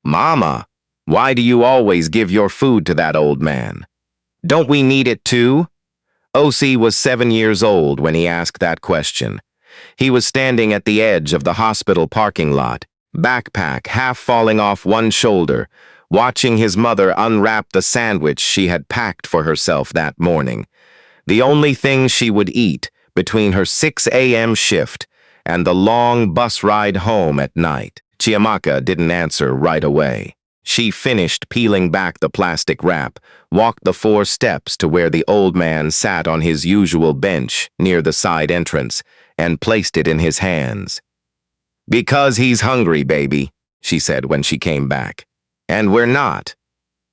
Mama, why do you always give your food to that old man? Don't we need it too? O.C. was 7 years old when he asked that question. He was standing at the edge of the hospital parking lot, backpack half falling off one shoulder, watching his mother unwrap the sandwich she had packed for herself that morning. The only thing she would eat between her 6 a.m. shift and the long bus ride home at night. Chiamaka didn't answer right away. She finished peeling back the plastic wrap, walked the 4 steps to where the old man sat on his usual bench near the side entrance, and placed it in his hands. "Because he's hungry, baby," she said when she came back. "And we're not."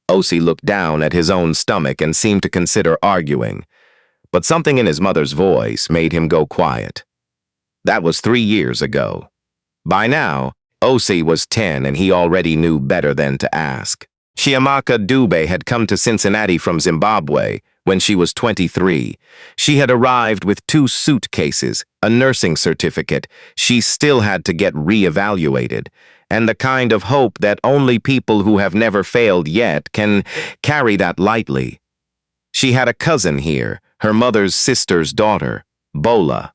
O.C. looked down at his own stomach and seemed to consider arguing, but something in his mother's voice made him go quiet. That was 3 years ago. By now, O.C. was 10 and he already knew better than to ask. Chiamaka Dube had come to Cincinnati from Zimbabwe when she was 23. She had arrived with 2 suitcases, a nursing certificate she still had to get re-evaluated, and the kind of hope that only people who have never failed yet can carry that lightly. She had a cousin here, her mother's sister's daughter, Bola,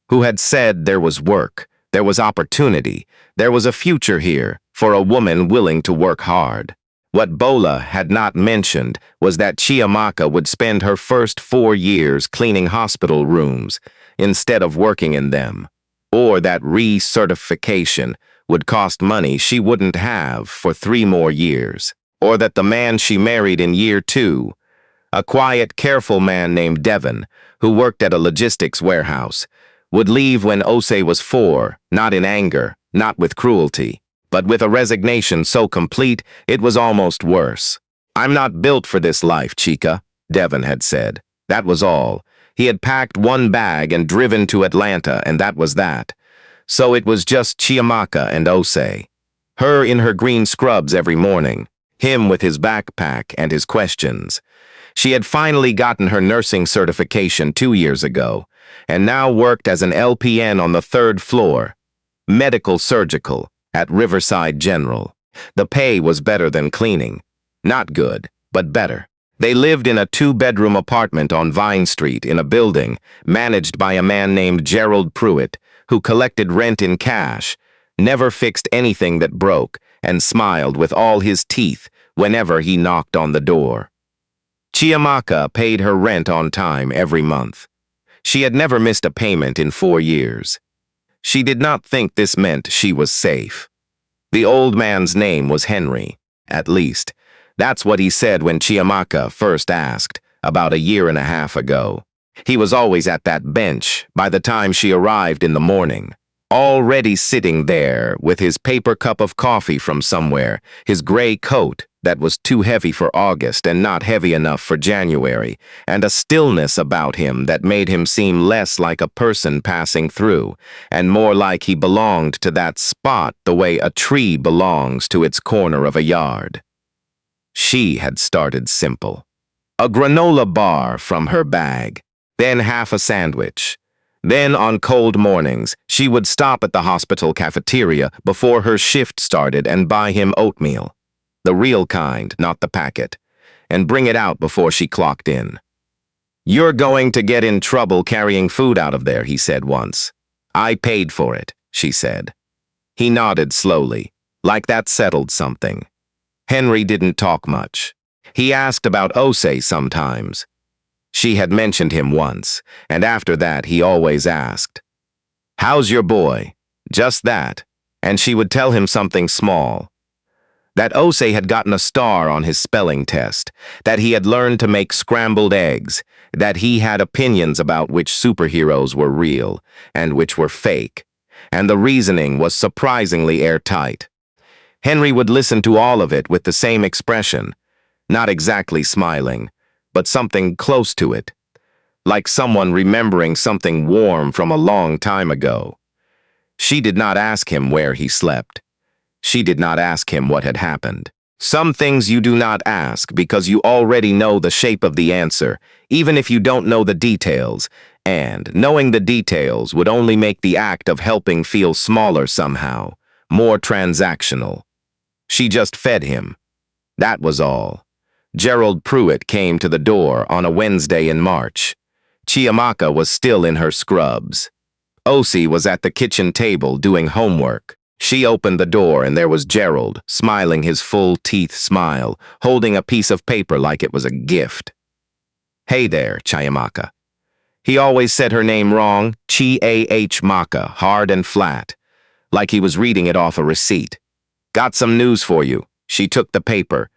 who had said there was work, there was opportunity, there was a future here for a woman willing to work hard. What Bola had not mentioned was that Chiamaka would spend her first 4 years cleaning hospital rooms instead of working in them, or that recertification would cost money she wouldn't have for 3 more years, or that the man she married in year 2, a quiet, careful man named Devon, who worked at a logistics warehouse, would leave when Ose was 4, not in anger, not with cruelty, but with a resignation so complete it was almost worse. "I'm not built for this life, Chica," Devon had said. That was all. He had packed 1 bag and driven to Atlanta, and that was that. So it was just Chiamaka and Ose. Her in her green scrubs every morning, him with his backpack and his questions. She had finally gotten her nursing certification 2 years ago, and now worked as an LPN on the 3rd floor, medical surgical, at Riverside General. The pay was better than cleaning. Not good, but better. They lived in a 2-bedroom apartment on Vine Street in a building managed by a man named Gerald Pruitt, who collected rent in cash, never fixed anything that broke, and smiled with all his teeth whenever he knocked on the door. Chiamaka paid her rent on time every month. She had never missed a payment in 4 years. She did not think this meant she was safe. The old man's name was Henry, at least. That's what he said when Chiamaka first asked, about a year and a half ago. He was always at that bench by the time she arrived in the morning, already sitting there with his paper cup of coffee from somewhere, his gray coat that was too heavy for August and not heavy enough for January, and a stillness about him that made him seem less like a person passing through, and more like he belonged to that spot the way a tree belongs to its corner of a yard. She had started simple. A granola bar from her bag, then half a sandwich. Then on cold mornings, she would stop at the hospital cafeteria before her shift started and buy him oatmeal. The real kind, not the packet, and bring it out before she clocked in. "You're going to get in trouble carrying food out of there," he said once. "I paid for it," she said. He nodded slowly, like that settled something. Henry didn't talk much. He asked about Ose sometimes. She had mentioned him once, and after that he always asked, "How's your boy?" Just that, and she would tell him something small. That Ose had gotten a star on his spelling test, that he had learned to make scrambled eggs, that he had opinions about which superheroes were real and which were fake, and the reasoning was surprisingly airtight. Henry would listen to all of it with the same expression, not exactly smiling, but something close to it, like someone remembering something warm from a long time ago. She did not ask him where he slept. She did not ask him what had happened. Some things you do not ask because you already know the shape of the answer, even if you don't know the details, and knowing the details would only make the act of helping feel smaller somehow, more transactional. She just fed him. That was all. Gerald Pruitt came to the door on a Wednesday in March. Chiamaka was still in her scrubs. Osi was at the kitchen table doing homework. She opened the door and there was Gerald, smiling his full-teeth smile, holding a piece of paper like it was a gift. "Hey there, Chiamaka." He always said her name wrong, Chiamaka, hard and flat, like he was reading it off a receipt. "Got some news for you." She took the paper.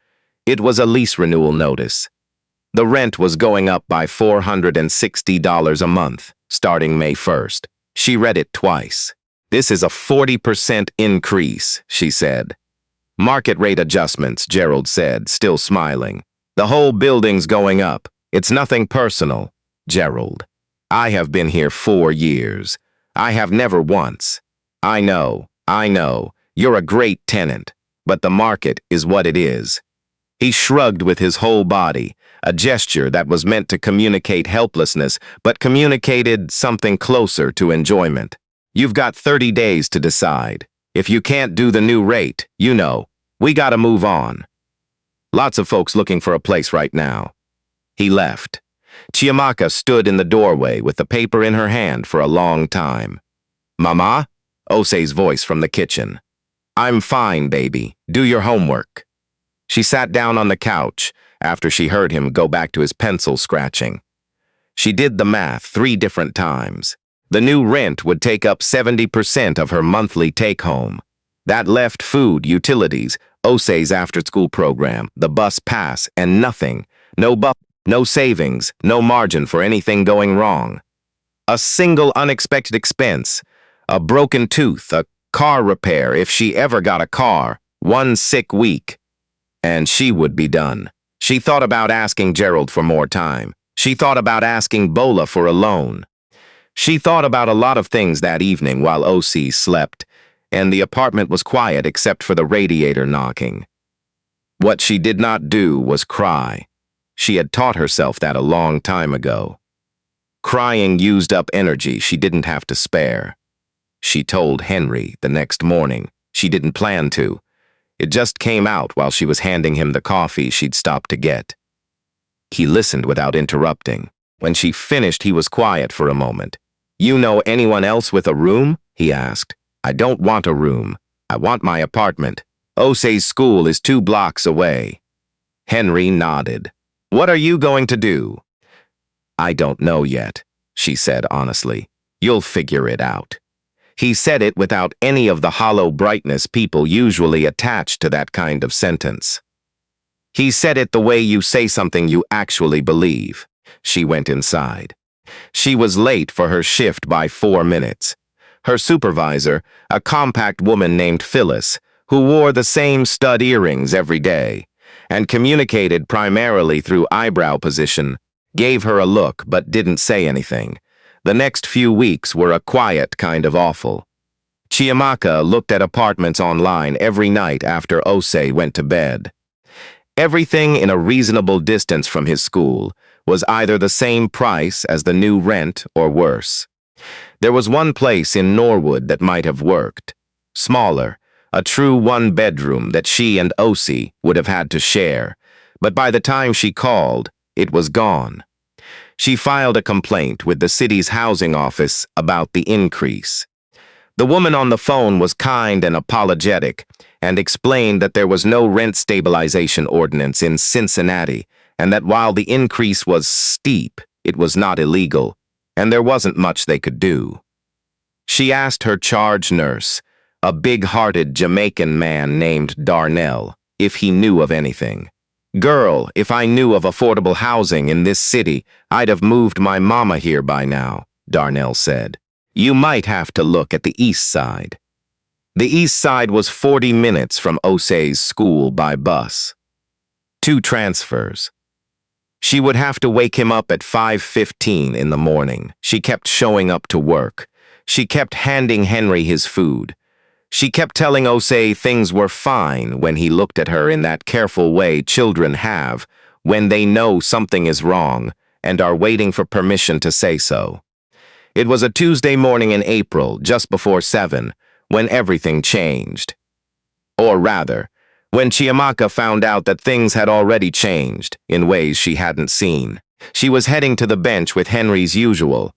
It was a lease renewal notice. The rent was going up by $460 a month, starting May 1st. She read it twice. "This is a 40% increase," she said. "Market rate adjustments," Gerald said, still smiling. "The whole building's going up. It's nothing personal." "Gerald, I have been here 4 years. I have never once." I know. You're a great tenant, but the market is what it is." He shrugged with his whole body, a gesture that was meant to communicate helplessness, but communicated something closer to enjoyment. "You've got 30 days to decide. If you can't do the new rate, we gotta move on. Lots of folks looking for a place right now." He left. Chiamaka stood in the doorway with the paper in her hand for a long time. "Mama?" Ose's voice from the kitchen. "I'm fine, baby. Do your homework." She sat down on the couch after she heard him go back to his pencil scratching. She did the math 3 different times. The new rent would take up 70% of her monthly take-home. That left food, utilities, Ose's after-school program, the bus pass, and nothing. No savings, no margin for anything going wrong. A single unexpected expense, a broken tooth, a car repair if she ever got a car, 1 sick week, and she would be done. She thought about asking Gerald for more time. She thought about asking Bola for a loan. She thought about a lot of things that evening while O.C. slept, and the apartment was quiet except for the radiator knocking. What she did not do was cry. She had taught herself that a long time ago. Crying used up energy she didn't have to spare. She told Henry the next morning. She didn't plan to. It just came out while she was handing him the coffee she'd stopped to get. He listened without interrupting. When she finished, he was quiet for a moment. "You know anyone else with a room?" he asked. "I don't want a room. I want my apartment. Ose's school is 2 blocks away." Henry nodded. "What are you going to do?" "I don't know yet," she said honestly. "You'll figure it out." He said it without any of the hollow brightness people usually attach to that kind of sentence. He said it the way you say something you actually believe. She went inside. She was late for her shift by 4 minutes. Her supervisor, a compact woman named Phyllis, who wore the same stud earrings every day, and communicated primarily through eyebrow position, gave her a look but didn't say anything. The next few weeks were a quiet kind of awful. Chiamaka looked at apartments online every night after Ose went to bed. Everything in a reasonable distance from his school was either the same price as the new rent or worse. There was one place in Norwood that might have worked. Smaller, a true 1-bedroom that she and Osi would have had to share, but by the time she called, it was gone. She filed a complaint with the city's housing office about the increase. The woman on the phone was kind and apologetic and explained that there was no rent stabilization ordinance in Cincinnati and that while the increase was steep, it was not illegal, and there wasn't much they could do. She asked her charge nurse, a big-hearted Jamaican man named Darnell, if he knew of anything. "Girl, if I knew of affordable housing in this city, I'd have moved my mama here by now," Darnell said. "You might have to look at the east side." The east side was 40 minutes from Ose's school by bus. 2 transfers. She would have to wake him up at 5:15 in the morning. She kept showing up to work. She kept handing Henry his food. She kept telling Ose things were fine when he looked at her in that careful way children have when they know something is wrong and are waiting for permission to say so. It was a Tuesday morning in April, just before 7, when everything changed. Or rather, when Chiamaka found out that things had already changed in ways she hadn't seen. She was heading to the bench with Henry's usual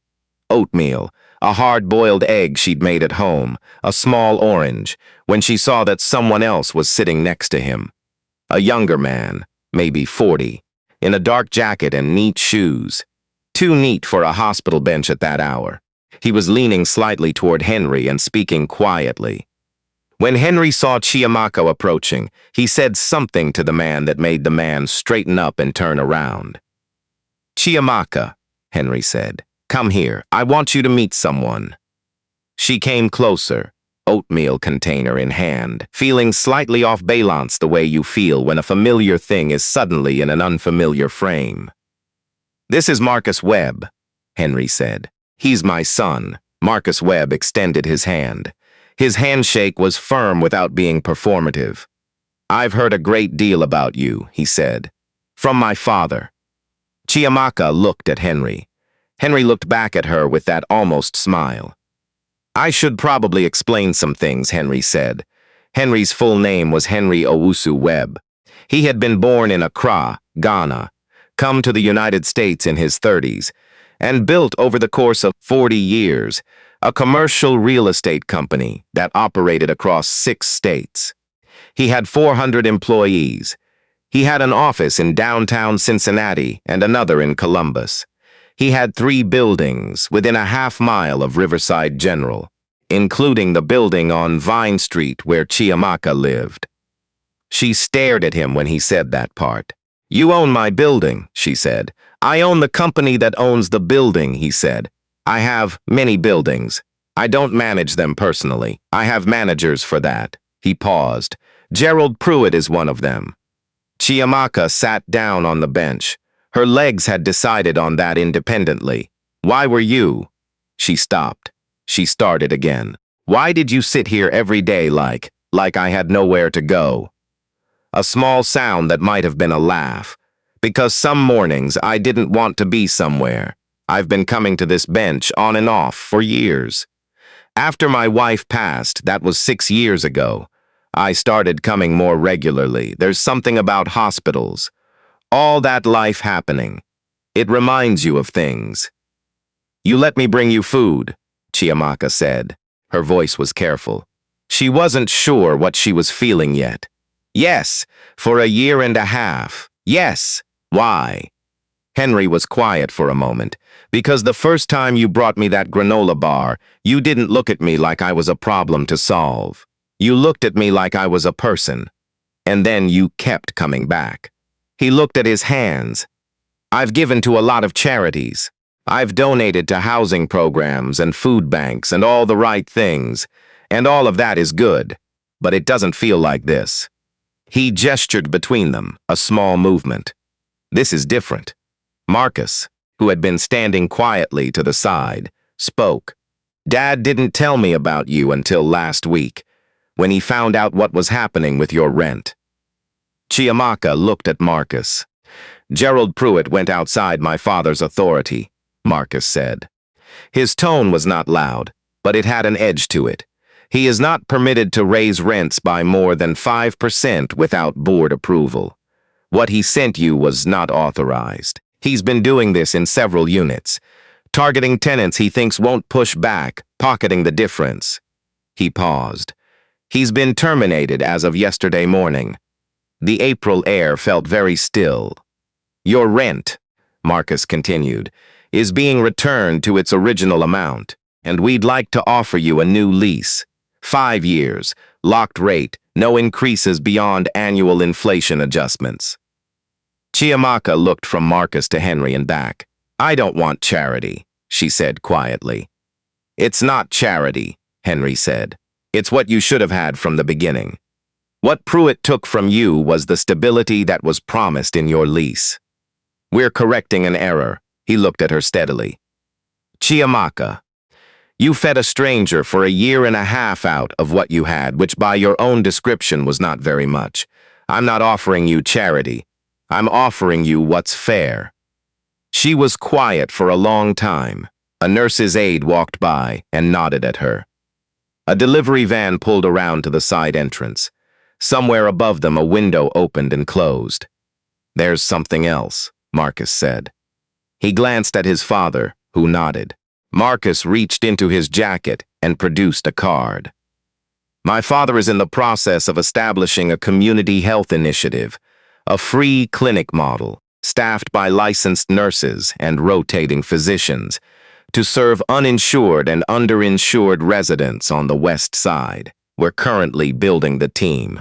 oatmeal, a hard-boiled egg she'd made at home, a small orange, when she saw that someone else was sitting next to him. A younger man, maybe 40, in a dark jacket and neat shoes. Too neat for a hospital bench at that hour. He was leaning slightly toward Henry and speaking quietly. When Henry saw Chiamaka approaching, he said something to the man that made the man straighten up and turn around. "Chiamaka," Henry said, "come here. I want you to meet someone." She came closer, oatmeal container in hand, feeling slightly off balance the way you feel when a familiar thing is suddenly in an unfamiliar frame. "This is Marcus Webb," Henry said. "He's my son." Marcus Webb extended his hand. His handshake was firm without being performative. "I've heard a great deal about you," he said. "From my father." Chiamaka looked at Henry. Henry looked back at her with that almost smile. "I should probably explain some things," Henry said. Henry's full name was Henry Owusu Webb. He had been born in Accra, Ghana, come to the United States in his 30s, and built over the course of 40 years a commercial real estate company that operated across 6 states. He had 400 employees. He had an office in downtown Cincinnati and another in Columbus. He had 3 buildings within a half-mile of Riverside General, including the building on Vine Street where Chiamaka lived. She stared at him when he said that part. "You own my building," she said. "I own the company that owns the building," he said. "I have many buildings. I don't manage them personally. I have managers for that." He paused. "Gerald Pruitt is one of them." Chiamaka sat down on the bench. Her legs had decided on that independently. "Why were you?" She stopped. She started again. "Why did you sit here every day like I had nowhere to go?" A small sound that might have been a laugh. "Because some mornings I didn't want to be somewhere. I've been coming to this bench on and off for years. After my wife passed, that was 6 years ago, I started coming more regularly. There's something about hospitals. All that life happening. It reminds you of things." "You let me bring you food," Chiamaka said. Her voice was careful. She wasn't sure what she was feeling yet. "Yes, for a year and a half. Yes. Why?" Henry was quiet for a moment. "Because the first time you brought me that granola bar, you didn't look at me like I was a problem to solve. You looked at me like I was a person. And then you kept coming back." He looked at his hands. "I've given to a lot of charities. I've donated to housing programs and food banks and all the right things, and all of that is good, but it doesn't feel like this." He gestured between them, a small movement. "This is different." Marcus, who had been standing quietly to the side, spoke. "Dad didn't tell me about you until last week, when he found out what was happening with your rent." Chiamaka looked at Marcus. "Gerald Pruitt went outside my father's authority," Marcus said. His tone was not loud, but it had an edge to it. "He is not permitted to raise rents by more than 5% without board approval. What he sent you was not authorized. He's been doing this in several units, targeting tenants he thinks won't push back, pocketing the difference." He paused. "He's been terminated as of yesterday morning." The April air felt very still. "Your rent," Marcus continued, "is being returned to its original amount, and we'd like to offer you a new lease. 5 years, locked rate, no increases beyond annual inflation adjustments." Chiamaka looked from Marcus to Henry and back. "I don't want charity," she said quietly. "It's not charity," Henry said. "It's what you should have had from the beginning. What Pruitt took from you was the stability that was promised in your lease. We're correcting an error." He looked at her steadily. "Chiamaka, you fed a stranger for a year and a half out of what you had, which by your own description was not very much. I'm not offering you charity. I'm offering you what's fair." She was quiet for a long time. A nurse's aide walked by and nodded at her. A delivery van pulled around to the side entrance. Somewhere above them, a window opened and closed. "There's something else," Marcus said. He glanced at his father, who nodded. Marcus reached into his jacket and produced a card. "My father is in the process of establishing a community health initiative, a free clinic model, staffed by licensed nurses and rotating physicians, to serve uninsured and underinsured residents on the West Side. We're currently building the team."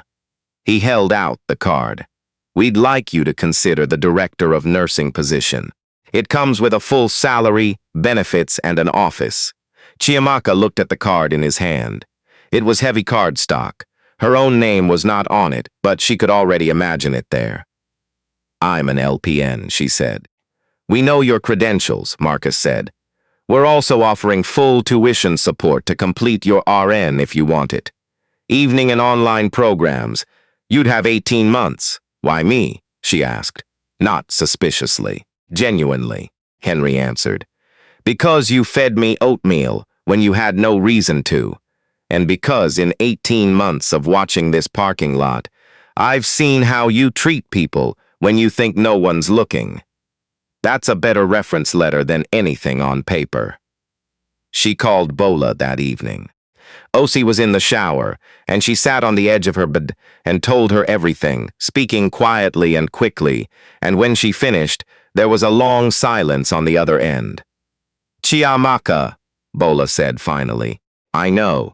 He held out the card. "We'd like you to consider the director of nursing position. It comes with a full salary, benefits, and an office." Chiamaka looked at the card in his hand. It was heavy cardstock. Her own name was not on it, but she could already imagine it there. "I'm an LPN," she said. "We know your credentials," Marcus said. "We're also offering full tuition support to complete your RN if you want it. Evening and online programs. You'd have 18 months. Why me?" she asked. Not suspiciously. "Genuinely," Henry answered. "Because you fed me oatmeal when you had no reason to. And because in 18 months of watching this parking lot, I've seen how you treat people when you think no one's looking. That's a better reference letter than anything on paper." She called Bola that evening. Osi was in the shower, and she sat on the edge of her bed and told her everything, speaking quietly and quickly, and when she finished, there was a long silence on the other end. "Chiamaka," Bola said finally. "I know.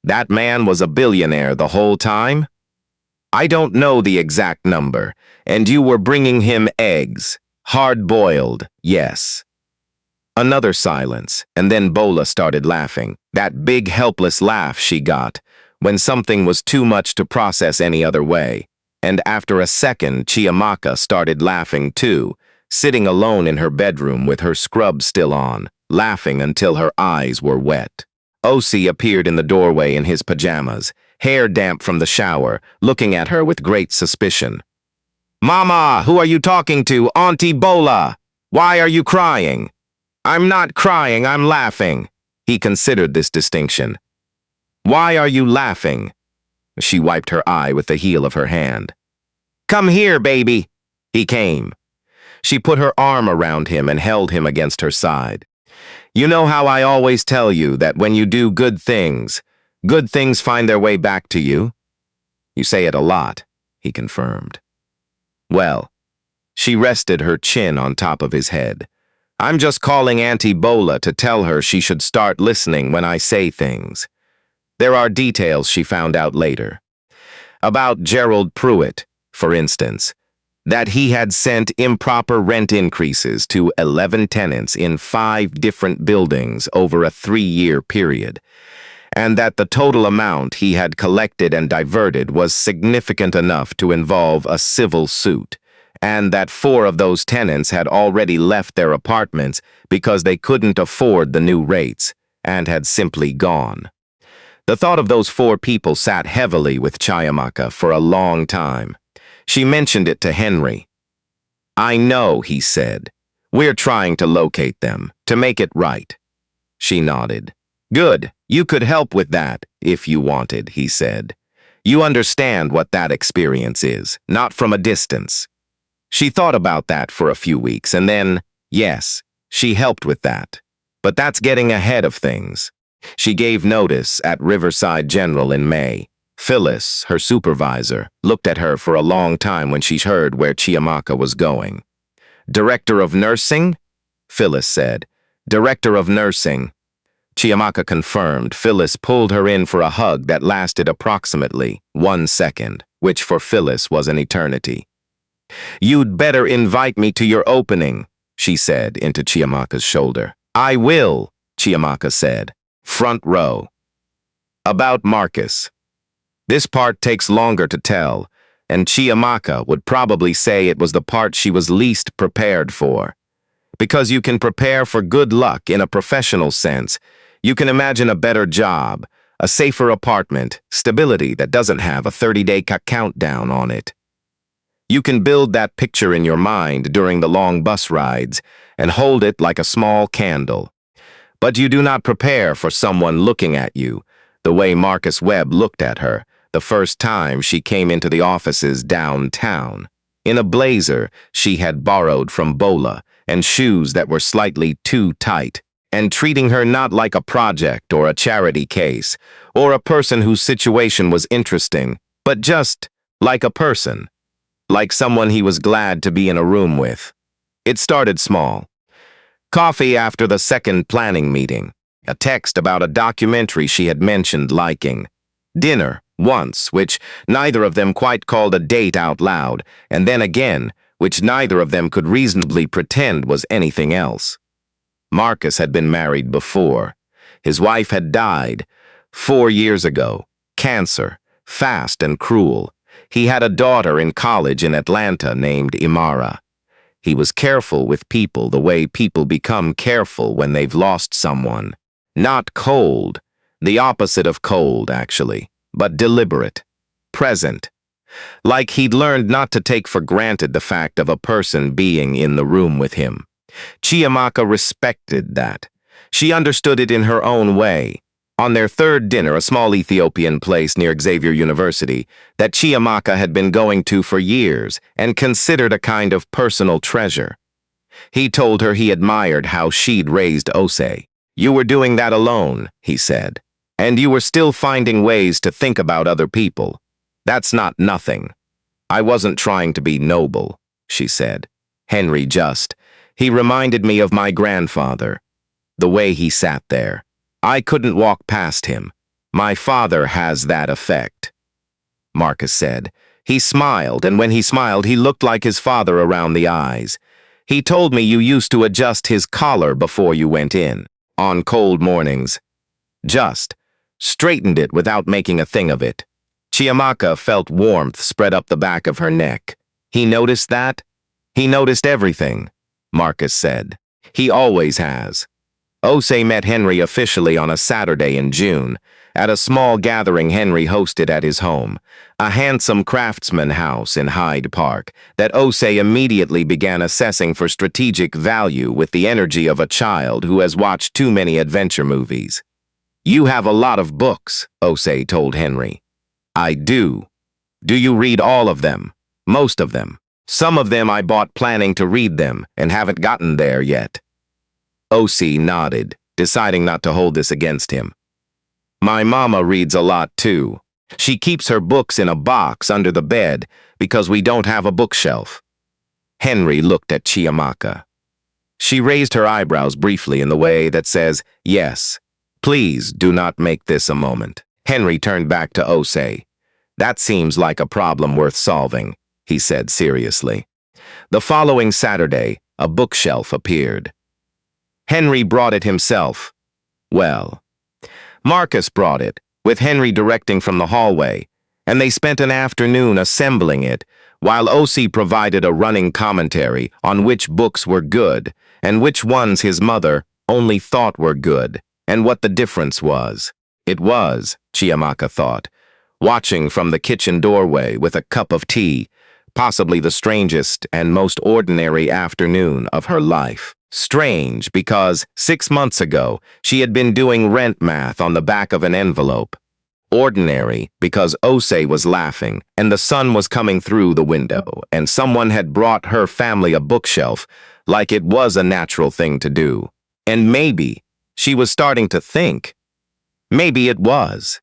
That man was a billionaire the whole time? I don't know the exact number, and you were bringing him eggs. Hard-boiled, yes." Another silence, and then Bola started laughing, that big helpless laugh she got when something was too much to process any other way. And after a second, Chiamaka started laughing too, sitting alone in her bedroom with her scrub still on, laughing until her eyes were wet. Osi appeared in the doorway in his pajamas, hair damp from the shower, looking at her with great suspicion. "Mama, who are you talking to? Auntie Bola! Why are you crying?" "I'm not crying, I'm laughing." He considered this distinction. "Why are you laughing?" She wiped her eye with the heel of her hand. "Come here, baby." He came. She put her arm around him and held him against her side. "You know how I always tell you that when you do good things find their way back to you?" "You say it a lot," he confirmed. "Well," she rested her chin on top of his head. "I'm just calling Auntie Bola to tell her she should start listening when I say things." There are details she found out later. About Gerald Pruitt, for instance, that he had sent improper rent increases to 11 tenants in 5 different buildings over a 3-year period, and that the total amount he had collected and diverted was significant enough to involve a civil suit, and that 4 of those tenants had already left their apartments because they couldn't afford the new rates and had simply gone. The thought of those 4 people sat heavily with Chiamaka for a long time. She mentioned it to Henry. "I know," he said. "We're trying to locate them, to make it right." She nodded. "Good, you could help with that, if you wanted," he said. "You understand what that experience is, not from a distance." She thought about that for a few weeks, and then, yes, she helped with that. But that's getting ahead of things. She gave notice at Riverside General in May. Phyllis, her supervisor, looked at her for a long time when she heard where Chiamaka was going. "Director of Nursing?" Phyllis said. "Director of Nursing." Chiamaka confirmed. Phyllis pulled her in for a hug that lasted approximately 1 second, which for Phyllis was an eternity. "You'd better invite me to your opening," she said into Chiamaka's shoulder. "I will," Chiamaka said. Front row. About Marcus. This part takes longer to tell, and Chiamaka would probably say it was the part she was least prepared for. Because you can prepare for good luck in a professional sense, you can imagine a better job, a safer apartment, stability that doesn't have a 30-day countdown on it. You can build that picture in your mind during the long bus rides and hold it like a small candle. But you do not prepare for someone looking at you, the way Marcus Webb looked at her, the first time she came into the offices downtown. In a blazer she had borrowed from Bola and shoes that were slightly too tight, and treating her not like a project or a charity case, or a person whose situation was interesting, but just like a person, like someone he was glad to be in a room with. It started small. Coffee after the second planning meeting, a text about a documentary she had mentioned liking, dinner once, which neither of them quite called a date out loud, and then again, which neither of them could reasonably pretend was anything else. Marcus had been married before. His wife had died 4 years ago, cancer, fast and cruel. He had a daughter in college in Atlanta named Imara. He was careful with people the way people become careful when they've lost someone. Not cold, the opposite of cold, actually, but deliberate, present. Like he'd learned not to take for granted the fact of a person being in the room with him. Chiamaka respected that. She understood it in her own way. On their third dinner, a small Ethiopian place near Xavier University, that Chiamaka had been going to for years and considered a kind of personal treasure. He told her he admired how she'd raised Ose. "You were doing that alone," he said, "and you were still finding ways to think about other people. That's not nothing." "I wasn't trying to be noble," she said. "Henry just. He reminded me of my grandfather. The way he sat there. I couldn't walk past him. My father has that effect," Marcus said. He smiled, and when he smiled, he looked like his father around the eyes. "He told me you used to adjust his collar before you went in, on cold mornings. Just straightened it without making a thing of it." Chiamaka felt warmth spread up the back of her neck. "He noticed that?" "He noticed everything," Marcus said. "He always has." Ose met Henry officially on a Saturday in June, at a small gathering Henry hosted at his home, a handsome craftsman house in Hyde Park, that Ose immediately began assessing for strategic value with the energy of a child who has watched too many adventure movies. "You have a lot of books," Ose told Henry. "I do. Do you read all of them?" "Most of them. Some of them I bought planning to read them and haven't gotten there yet." Ose nodded, deciding not to hold this against him. "My mama reads a lot too. She keeps her books in a box under the bed because we don't have a bookshelf." Henry looked at Chiamaka. She raised her eyebrows briefly in the way that says, "Yes, please do not make this a moment." Henry turned back to Ose. "That seems like a problem worth solving," he said seriously. The following Saturday, a bookshelf appeared. Henry brought it himself. Well, Marcus brought it, with Henry directing from the hallway, and they spent an afternoon assembling it, while Ose provided a running commentary on which books were good, and which ones his mother only thought were good, and what the difference was. It was, Chiamaka thought, watching from the kitchen doorway with a cup of tea, possibly the strangest and most ordinary afternoon of her life. Strange because 6 months ago she had been doing rent math on the back of an envelope. Ordinary because Ose was laughing and the sun was coming through the window and someone had brought her family a bookshelf like it was a natural thing to do. And maybe she was starting to think. Maybe it was.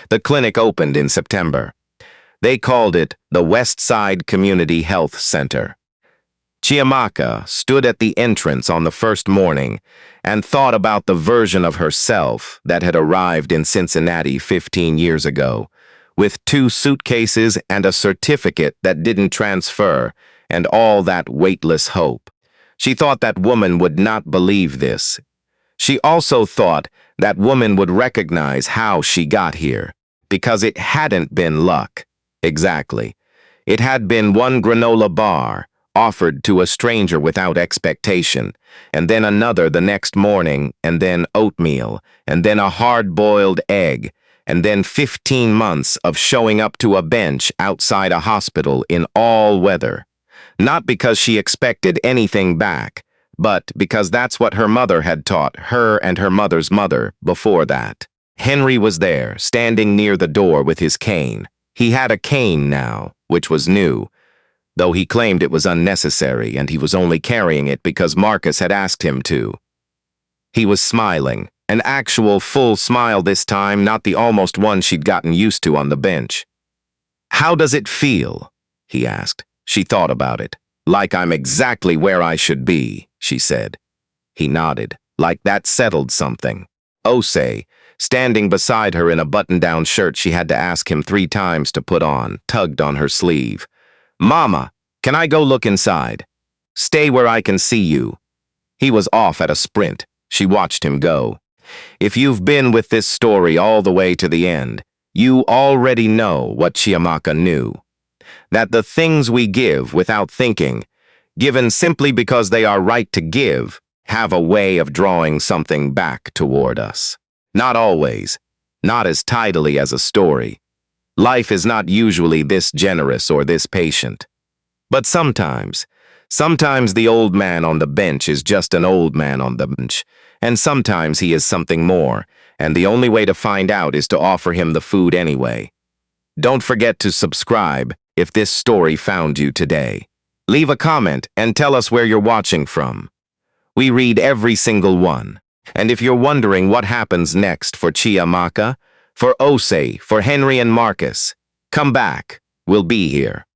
The clinic opened in September. They called it the West Side Community Health Center. Chiamaka stood at the entrance on the first morning and thought about the version of herself that had arrived in Cincinnati 15 years ago, with 2 suitcases and a certificate that didn't transfer, and all that weightless hope. She thought that woman would not believe this. She also thought that woman would recognize how she got here, because it hadn't been luck. Exactly. It had been one granola bar, offered to a stranger without expectation, and then another the next morning, and then oatmeal, and then a hard-boiled egg, and then 15 months of showing up to a bench outside a hospital in all weather. Not because she expected anything back, but because that's what her mother had taught her and her mother's mother before that. Henry was there, standing near the door with his cane. He had a cane now, which was new, though he claimed it was unnecessary and he was only carrying it because Marcus had asked him to. He was smiling, an actual full smile this time, not the almost one she'd gotten used to on the bench. "How does it feel?" he asked. She thought about it. "Like I'm exactly where I should be," she said. He nodded, like that settled something. Osei, standing beside her in a button-down shirt she had to ask him 3 times to put on, tugged on her sleeve. "Mama, can I go look inside? Stay where I can see you." He was off at a sprint. She watched him go. If you've been with this story all the way to the end, you already know what Chiamaka knew. That the things we give without thinking, given simply because they are right to give, have a way of drawing something back toward us. Not always, not as tidily as a story. Life is not usually this generous or this patient. But sometimes the old man on the bench is just an old man on the bench, and sometimes he is something more, and the only way to find out is to offer him the food anyway. Don't forget to subscribe if this story found you today. Leave a comment and tell us where you're watching from. We read every single one. And if you're wondering what happens next for Chiamaka, for Osei, for Henry and Marcus, come back. We'll be here.